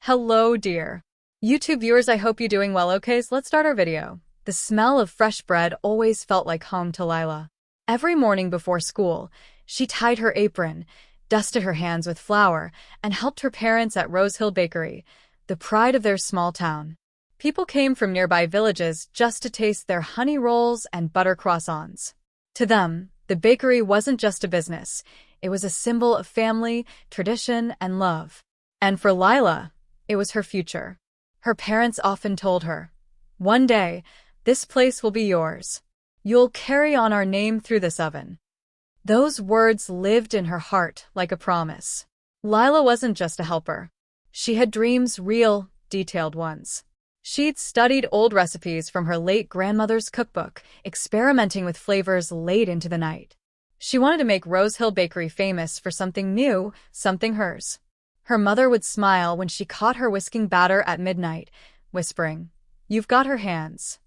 Hello, dear YouTube viewers, I hope you're doing well. Okay, so let's start our video. The smell of fresh bread always felt like home to Lila. Every morning before school, she tied her apron, dusted her hands with flour, and helped her parents at Rose Hill Bakery, the pride of their small town. People came from nearby villages just to taste their honey rolls and butter croissants. To them, the bakery wasn't just a business. It was a symbol of family, tradition, and love. And for Lila, it was her future. Her parents often told her, "One day, this place will be yours. You'll carry on our name through this oven." Those words lived in her heart like a promise. Lila wasn't just a helper. She had dreams, real, detailed ones. She'd studied old recipes from her late grandmother's cookbook, experimenting with flavors late into the night. She wanted to make Rose Hill Bakery famous for something new, something hers. Her mother would smile when she caught her whisking batter at midnight, whispering, "You've got her hands."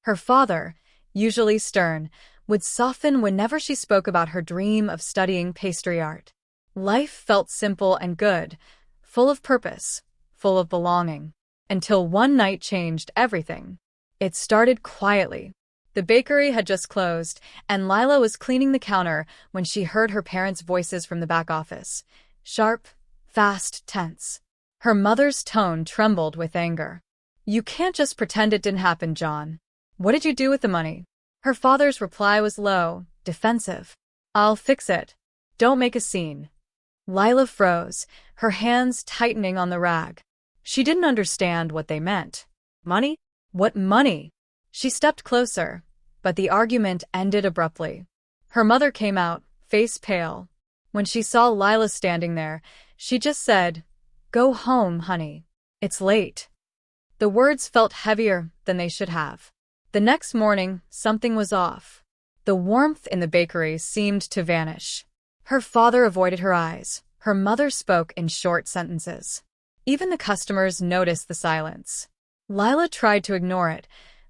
Her father, usually stern, would soften whenever she spoke about her dream of studying pastry art. Life felt simple and good, full of purpose, full of belonging, until one night changed everything. It started quietly. The bakery had just closed, and Lila was cleaning the counter when she heard her parents' voices from the back office. Sharp, fast, tense. Her mother's tone trembled with anger. "You can't just pretend it didn't happen, John. What did you do with the money?" Her father's reply was low, defensive. "I'll fix it. Don't make a scene." Lila froze, her hands tightening on the rag. She didn't understand what they meant. Money? What money? She stepped closer, but the argument ended abruptly. Her mother came out, face pale. When she saw Lila standing there, she just said, "Go home, honey. It's late." The words felt heavier than they should have. The next morning, something was off. The warmth in the bakery seemed to vanish. Her father avoided her eyes. Her mother spoke in short sentences. Even the customers noticed the silence. Lila tried to ignore it,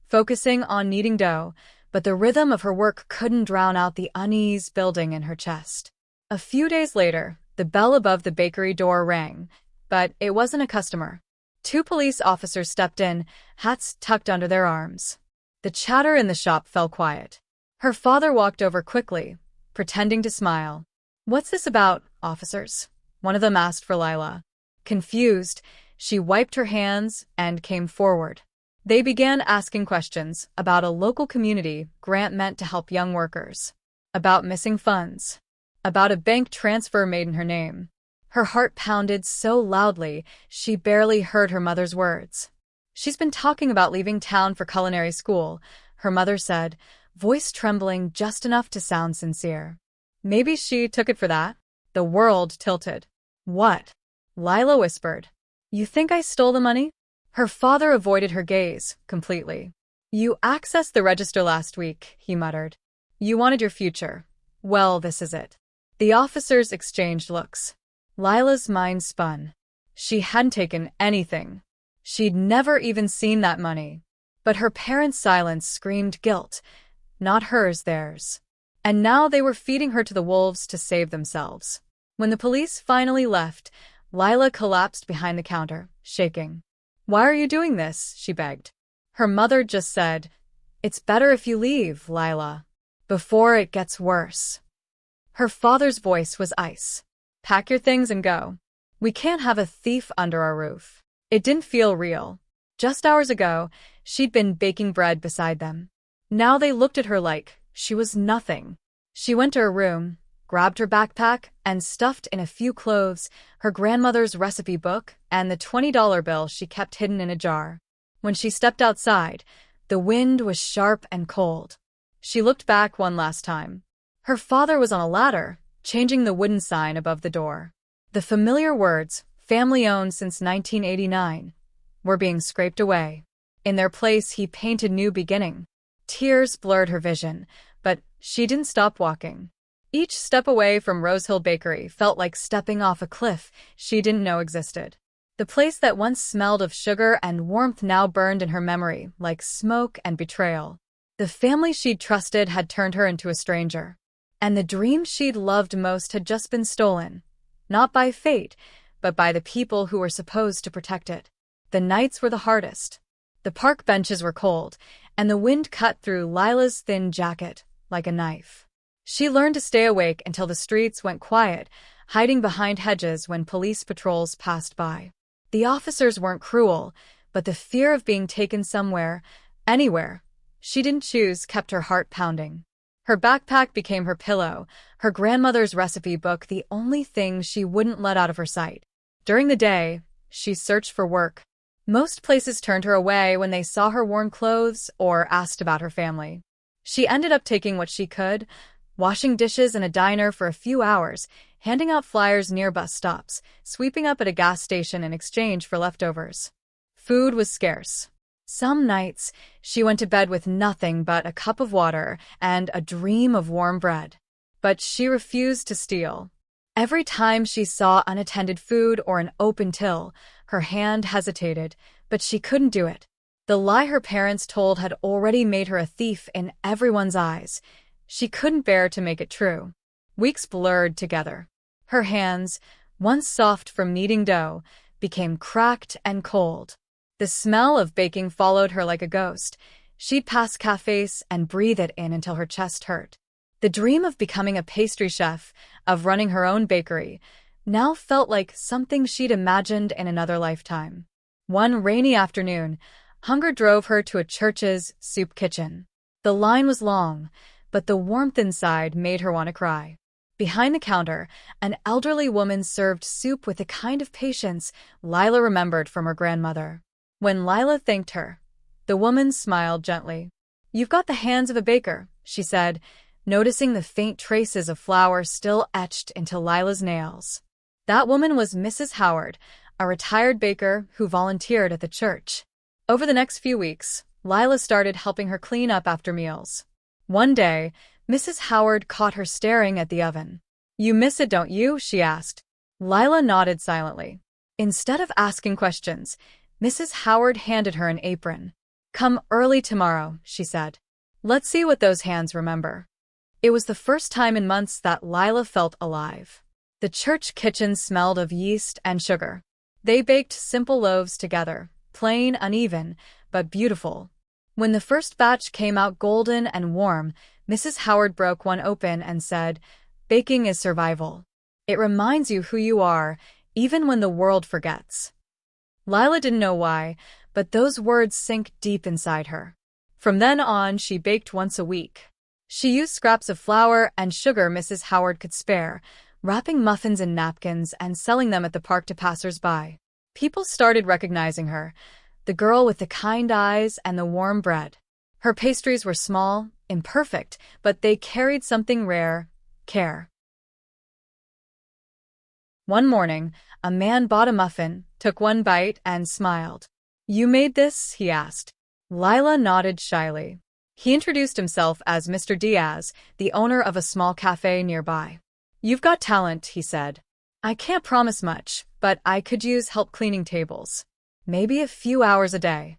focusing on kneading dough, but the rhythm of her work couldn't drown out the unease building in her chest. A few days later, the bell above the bakery door rang, but it wasn't a customer. Two police officers stepped in, hats tucked under their arms. The chatter in the shop fell quiet. Her father walked over quickly, pretending to smile. "What's this about, officers?" one of them asked for Lila. Confused, she wiped her hands and came forward. They began asking questions about a local community grant meant to help young workers, about missing funds, about a bank transfer made in her name. Her heart pounded so loudly she barely heard her mother's words. "She's been talking about leaving town for culinary school," her mother said, voice trembling just enough to sound sincere. "Maybe she took it for that?" The world tilted. "What?" Lila whispered. "You think I stole the money?" Her father avoided her gaze completely. "You accessed the register last week," he muttered. "You wanted your future. Well, this is it." The officers exchanged looks. Lila's mind spun. She hadn't taken anything. She'd never even seen that money. But her parents' silence screamed guilt. Not hers, theirs. And now they were feeding her to the wolves to save themselves. When the police finally left, Lila collapsed behind the counter, shaking. "Why are you doing this?" she begged. Her mother just said, "It's better if you leave, Lila, before it gets worse." Her father's voice was ice. "Pack your things and go. We can't have a thief under our roof." It didn't feel real. Just hours ago, she'd been baking bread beside them. Now they looked at her like she was nothing. She went to her room, grabbed her backpack, and stuffed in a few cloves, her grandmother's recipe book, and the $20 bill she kept hidden in a jar. When she stepped outside, the wind was sharp and cold. She looked back one last time. Her father was on a ladder, changing the wooden sign above the door. The familiar words, "family-owned since 1989, were being scraped away. In their place, he painted "new beginning." Tears blurred her vision, but she didn't stop walking. Each step away from Rose Hill Bakery felt like stepping off a cliff she didn't know existed. The place that once smelled of sugar and warmth now burned in her memory like smoke and betrayal. The family she'd trusted had turned her into a stranger. And the dream she'd loved most had just been stolen. Not by fate, but by the people who were supposed to protect it. The nights were the hardest. The park benches were cold, and the wind cut through Lila's thin jacket like a knife. She learned to stay awake until the streets went quiet, hiding behind hedges when police patrols passed by. The officers weren't cruel, but the fear of being taken somewhere, anywhere, she didn't choose kept her heart pounding. Her backpack became her pillow, her grandmother's recipe book the only thing she wouldn't let out of her sight. During the day, she searched for work. Most places turned her away when they saw her worn clothes or asked about her family. She ended up taking what she could, washing dishes in a diner for a few hours, handing out flyers near bus stops, sweeping up at a gas station in exchange for leftovers. Food was scarce. Some nights, she went to bed with nothing but a cup of water and a dream of warm bread. But she refused to steal. Every time she saw unattended food or an open till, her hand hesitated, but she couldn't do it. The lie her parents told had already made her a thief in everyone's eyes. She couldn't bear to make it true. Weeks blurred together. Her hands, once soft from kneading dough, became cracked and cold. The smell of baking followed her like a ghost. She'd pass cafes and breathe it in until her chest hurt. The dream of becoming a pastry chef, of running her own bakery, now felt like something she'd imagined in another lifetime. One rainy afternoon, hunger drove her to a church's soup kitchen. The line was long, but the warmth inside made her want to cry. Behind the counter, an elderly woman served soup with the kind of patience Lila remembered from her grandmother. When Lila thanked her, the woman smiled gently. "You've got the hands of a baker," she said, noticing the faint traces of flour still etched into Lila's nails. That woman was Mrs. Howard, a retired baker who volunteered at the church. Over the next few weeks, Lila started helping her clean up after meals. One day, Mrs. Howard caught her staring at the oven. "You miss it, don't you?" she asked. Lila nodded silently. Instead of asking questions, Mrs. Howard handed her an apron. "Come early tomorrow," she said. "Let's see what those hands remember." It was the first time in months that Lila felt alive. The church kitchen smelled of yeast and sugar. They baked simple loaves together, plain, uneven, but beautiful. When the first batch came out golden and warm, Mrs. Howard broke one open and said, "Baking is survival. It reminds you who you are, even when the world forgets." Lila didn't know why, but those words sank deep inside her. From then on, she baked once a week. She used scraps of flour and sugar Mrs. Howard could spare, wrapping muffins in napkins and selling them at the park to passers-by. People started recognizing her, the girl with the kind eyes and the warm bread. Her pastries were small, imperfect, but they carried something rare: care. One morning, a man bought a muffin, took one bite, and smiled. "You made this?" he asked. Lila nodded shyly. He introduced himself as Mr. Diaz, the owner of a small cafe nearby. "You've got talent," he said. "I can't promise much, but I could use help cleaning tables. Maybe a few hours a day."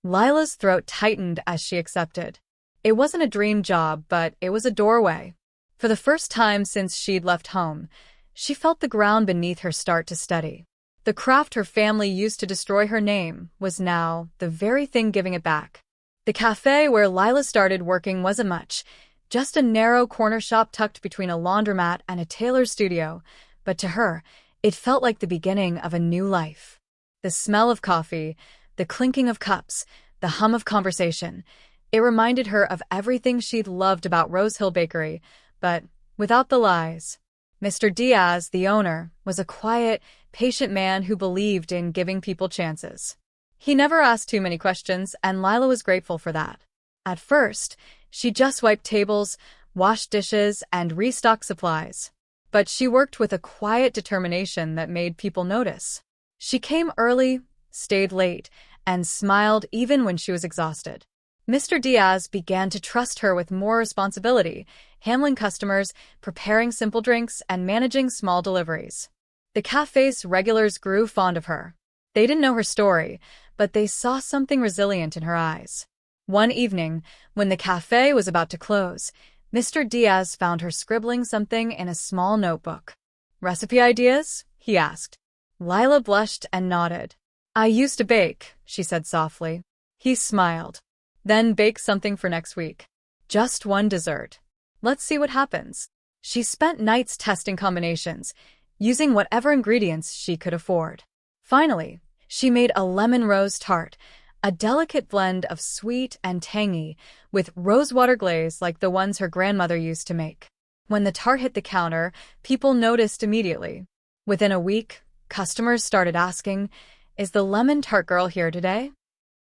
Lila's throat tightened as she accepted. It wasn't a dream job, but it was a doorway. For the first time since she'd left home, she felt the ground beneath her start to steady. The craft her family used to destroy her name was now the very thing giving it back. The cafe where Lila started working wasn't much, just a narrow corner shop tucked between a laundromat and a tailor's studio, but to her, it felt like the beginning of a new life. The smell of coffee, the clinking of cups, the hum of conversation, it reminded her of everything she'd loved about Rose Hill Bakery, but without the lies. Mr. Diaz, the owner, was a quiet, patient man who believed in giving people chances. He never asked too many questions, and Lila was grateful for that. At first, she just wiped tables, washed dishes, and restocked supplies. But she worked with a quiet determination that made people notice. She came early, stayed late, and smiled even when she was exhausted. Mr. Diaz began to trust her with more responsibility, handling customers, preparing simple drinks, and managing small deliveries. The cafe's regulars grew fond of her. They didn't know her story, but they saw something resilient in her eyes. One evening, when the cafe was about to close, Mr. Diaz found her scribbling something in a small notebook. "Recipe ideas?" he asked. Lila blushed and nodded. I used to bake, she said softly. He smiled. Then bake something for next week. Just one dessert. Let's see what happens. She spent nights testing combinations, using whatever ingredients she could afford. Finally, she made a lemon rose tart, a delicate blend of sweet and tangy, with rosewater glaze like the ones her grandmother used to make. When the tart hit the counter, people noticed immediately. Within a week, customers started asking, "Is the lemon tart girl here today?"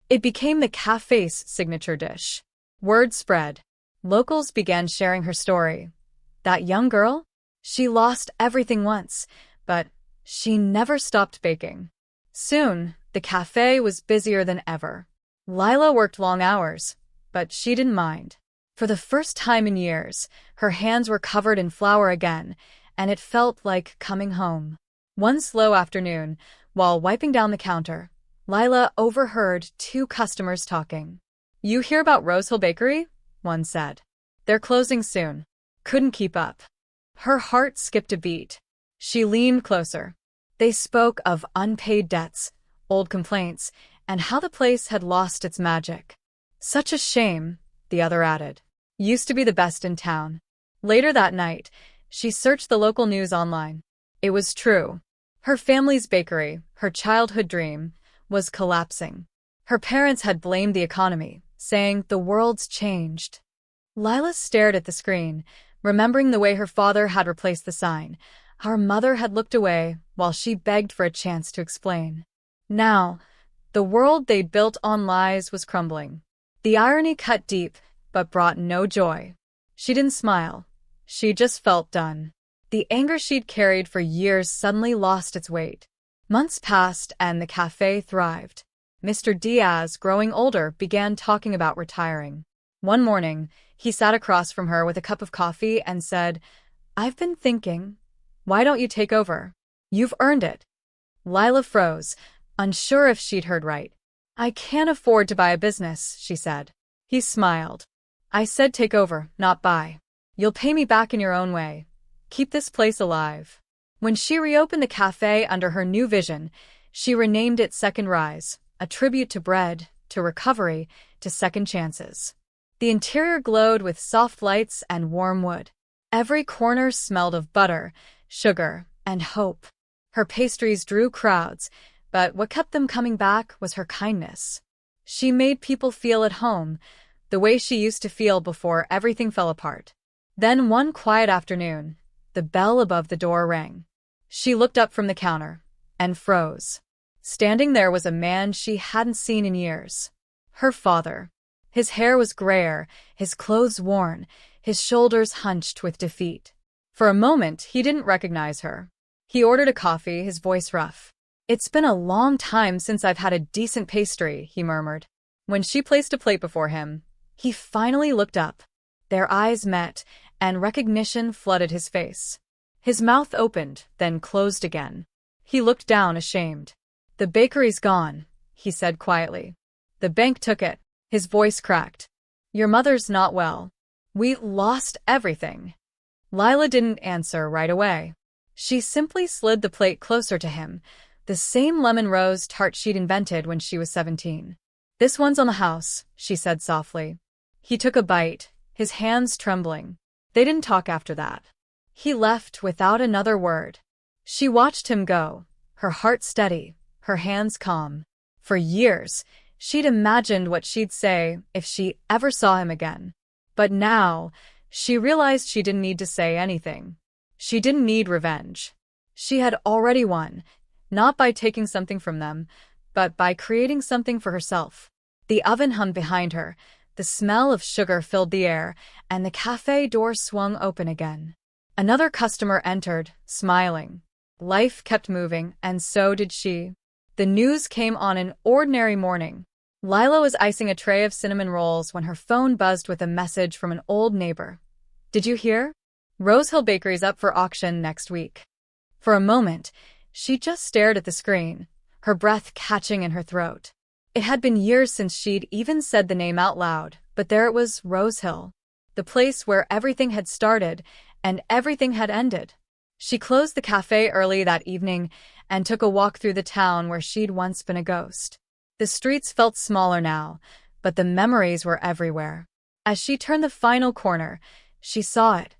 It became the cafe's signature dish. Word spread. Locals began sharing her story. That young girl? She lost everything once, but she never stopped baking. Soon, the cafe was busier than ever. Lila worked long hours, but she didn't mind. For the first time in years, her hands were covered in flour again, and it felt like coming home. One slow afternoon, while wiping down the counter, Lila overheard two customers talking. "You hear about Rose Hill Bakery?" one said. "They're closing soon." Couldn't keep up. Her heart skipped a beat. She leaned closer. They spoke of unpaid debts, old complaints, and how the place had lost its magic. "Such a shame," the other added. "Used to be the best in town." Later that night, she searched the local news online. It was true. Her family's bakery, her childhood dream, was collapsing. Her parents had blamed the economy, saying the world's changed. Lila stared at the screen, remembering the way her father had replaced the sign. Her mother had looked away while she begged for a chance to explain. Now, the world they'd built on lies was crumbling. The irony cut deep, but brought no joy. She didn't smile. She just felt done. The anger she'd carried for years suddenly lost its weight. Months passed and the cafe thrived. Mr. Diaz, growing older, began talking about retiring. One morning, he sat across from her with a cup of coffee and said, "I've been thinking, why don't you take over? You've earned it." Lila froze, unsure if she'd heard right. "I can't afford to buy a business," she said. He smiled. "I said take over, not buy. You'll pay me back in your own way. Keep this place alive." When she reopened the cafe under her new vision, she renamed it Second Rise, a tribute to bread, to recovery, to second chances. The interior glowed with soft lights and warm wood. Every corner smelled of butter, sugar, and hope. Her pastries drew crowds, but what kept them coming back was her kindness. She made people feel at home, the way she used to feel before everything fell apart. Then one quiet afternoon, the bell above the door rang. She looked up from the counter and froze. Standing there was a man she hadn't seen in years. Her father. His hair was grayer, his clothes worn, his shoulders hunched with defeat. For a moment, he didn't recognize her. He ordered a coffee, his voice rough. "It's been a long time since I've had a decent pastry," he murmured. When she placed a plate before him, he finally looked up. Their eyes met, and recognition flooded his face. His mouth opened, then closed again. He looked down, ashamed. "The bakery's gone," he said quietly. "The bank took it." His voice cracked. "Your mother's not well. We lost everything." Lila didn't answer right away. She simply slid the plate closer to him, the same lemon rose tart she'd invented when she was 17. "This one's on the house," she said softly. He took a bite, his hands trembling. They didn't talk after that. He left without another word. She watched him go, her heart steady, her hands calm. For years, she'd imagined what she'd say if she ever saw him again. But now, she realized she didn't need to say anything. She didn't need revenge. She had already won, not by taking something from them, but by creating something for herself. The oven hummed behind her, the smell of sugar filled the air, and the cafe door swung open again. Another customer entered, smiling. Life kept moving, and so did she. The news came on an ordinary morning. Lila was icing a tray of cinnamon rolls when her phone buzzed with a message from an old neighbor. "Did you hear? Rose Hill Bakery's up for auction next week." For a moment, she just stared at the screen, her breath catching in her throat. It had been years since she'd even said the name out loud, but there it was, Rose Hill. The place where everything had started and everything had ended. She closed the cafe early that evening and took a walk through the town where she'd once been a ghost. The streets felt smaller now, but the memories were everywhere. As she turned the final corner, she saw it.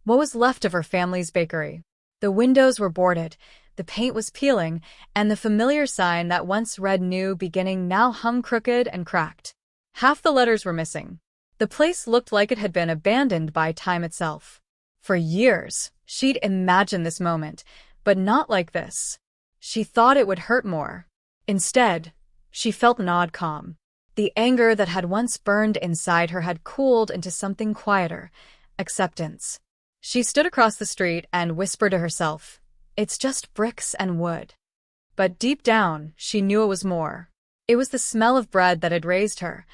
What was left of her family's bakery. The windows were boarded, the paint was peeling, and the familiar sign that once read New Beginning now hung crooked and cracked. Half the letters were missing. The place looked like it had been abandoned by time itself. For years, she'd imagined this moment, but not like this. She thought it would hurt more. Instead, she felt an odd calm. The anger that had once burned inside her had cooled into something quieter, acceptance. She stood across the street and whispered to herself, "It's just bricks and wood." But deep down, she knew it was more. It was the smell of bread that had raised her,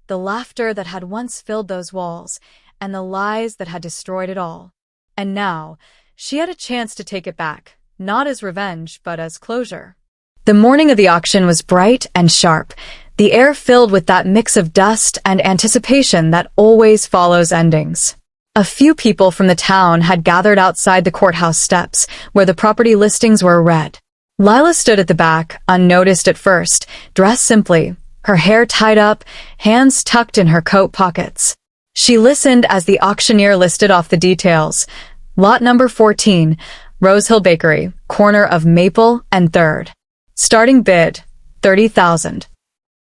the laughter that had once filled those walls, and the lies that had destroyed it all. And now, she had a chance to take it back, not as revenge, but as closure. The morning of the auction was bright and sharp, the air filled with that mix of dust and anticipation that always follows endings. A few people from the town had gathered outside the courthouse steps, where the property listings were read. Lila stood at the back, unnoticed at first, dressed simply, her hair tied up, hands tucked in her coat pockets. She listened as the auctioneer listed off the details. Lot number 14, Rose Hill Bakery, corner of Maple and 3rd. Starting bid, $30,000.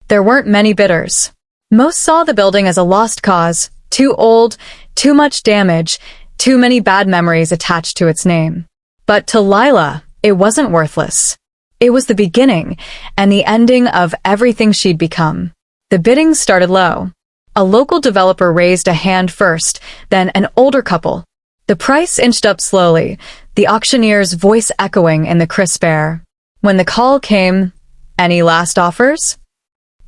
There weren't many bidders. Most saw the building as a lost cause, too old, too much damage, too many bad memories attached to its name. But to Lila, it wasn't worthless. It was the beginning and the ending of everything she'd become. The bidding started low. A local developer raised a hand first, then an older couple. The price inched up slowly, the auctioneer's voice echoing in the crisp air. When the call came, "Any last offers?"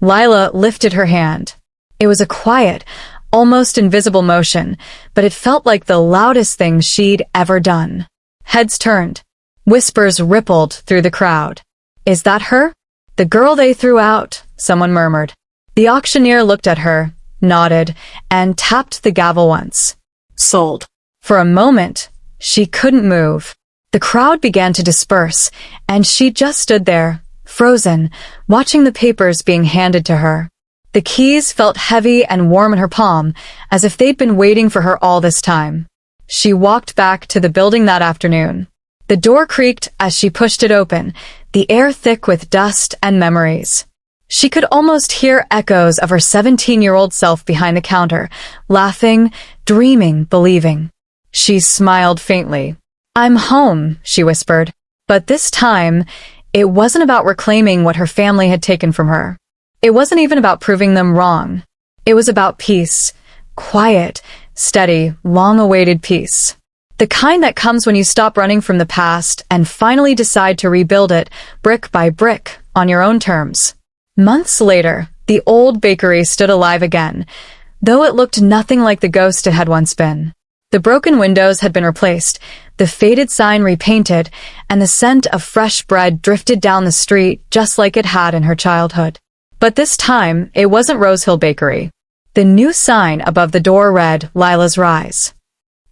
Lila lifted her hand. It was a quiet, almost invisible motion, but it felt like the loudest thing she'd ever done. Heads turned. Whispers rippled through the crowd. "Is that her? The girl they threw out?" someone murmured. The auctioneer looked at her, nodded, and tapped the gavel once. "Sold." For a moment, she couldn't move. The crowd began to disperse, and she just stood there, frozen, watching the papers being handed to her. The keys felt heavy and warm in her palm, as if they'd been waiting for her all this time. She walked back to the building that afternoon. The door creaked as she pushed it open, the air thick with dust and memories. She could almost hear echoes of her 17-year-old self behind the counter, laughing, dreaming, believing. She smiled faintly. "I'm home," she whispered. But this time, it wasn't about reclaiming what her family had taken from her. It wasn't even about proving them wrong. It was about peace. Quiet, steady, long-awaited peace. The kind that comes when you stop running from the past and finally decide to rebuild it, brick by brick, on your own terms. Months later, the old bakery stood alive again, though it looked nothing like the ghost it had once been. The broken windows had been replaced, the faded sign repainted, and the scent of fresh bread drifted down the street just like it had in her childhood. But this time, it wasn't Rose Hill Bakery. The new sign above the door read, "Lila's Rise."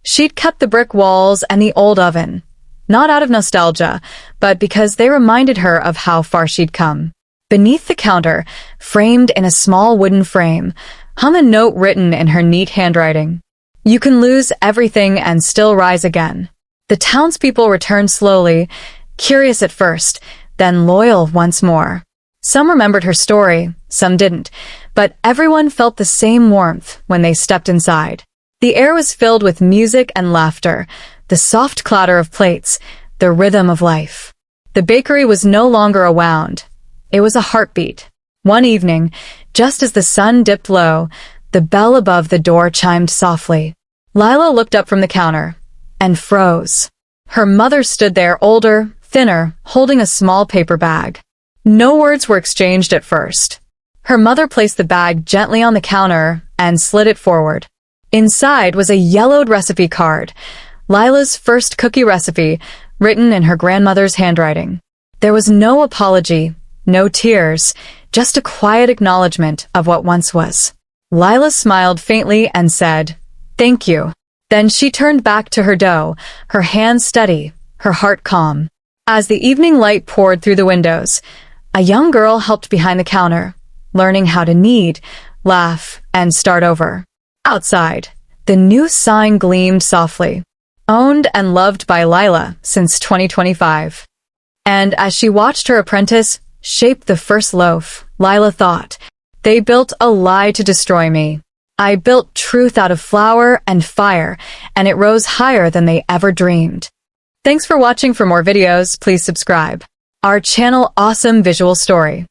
She'd kept the brick walls and the old oven, not out of nostalgia, but because they reminded her of how far she'd come. Beneath the counter, framed in a small wooden frame, hung a note written in her neat handwriting. "You can lose everything and still rise again." The townspeople returned slowly, curious at first, then loyal once more. Some remembered her story, some didn't, but everyone felt the same warmth when they stepped inside. The air was filled with music and laughter, the soft clatter of plates, the rhythm of life. The bakery was no longer a wound. It was a heartbeat. One evening, just as the sun dipped low, the bell above the door chimed softly. Lila looked up from the counter and froze. Her mother stood there, older, thinner, holding a small paper bag. No words were exchanged at first. Her mother placed the bag gently on the counter and slid it forward. Inside was a yellowed recipe card, Lila's first cookie recipe, written in her grandmother's handwriting. There was no apology, no tears, just a quiet acknowledgement of what once was. Lila smiled faintly and said, "Thank you." Then she turned back to her dough, her hands steady, her heart calm. As the evening light poured through the windows, a young girl helped behind the counter, learning how to knead, laugh, and start over. Outside, the new sign gleamed softly, owned and loved by Lila since 2025. And as she watched her apprentice shape the first loaf, Lila thought, "They built a lie to destroy me. I built truth out of flour and fire, and it rose higher than they ever dreamed." Thanks for watching. For more videos, please subscribe. Our channel Awesome Visual Story.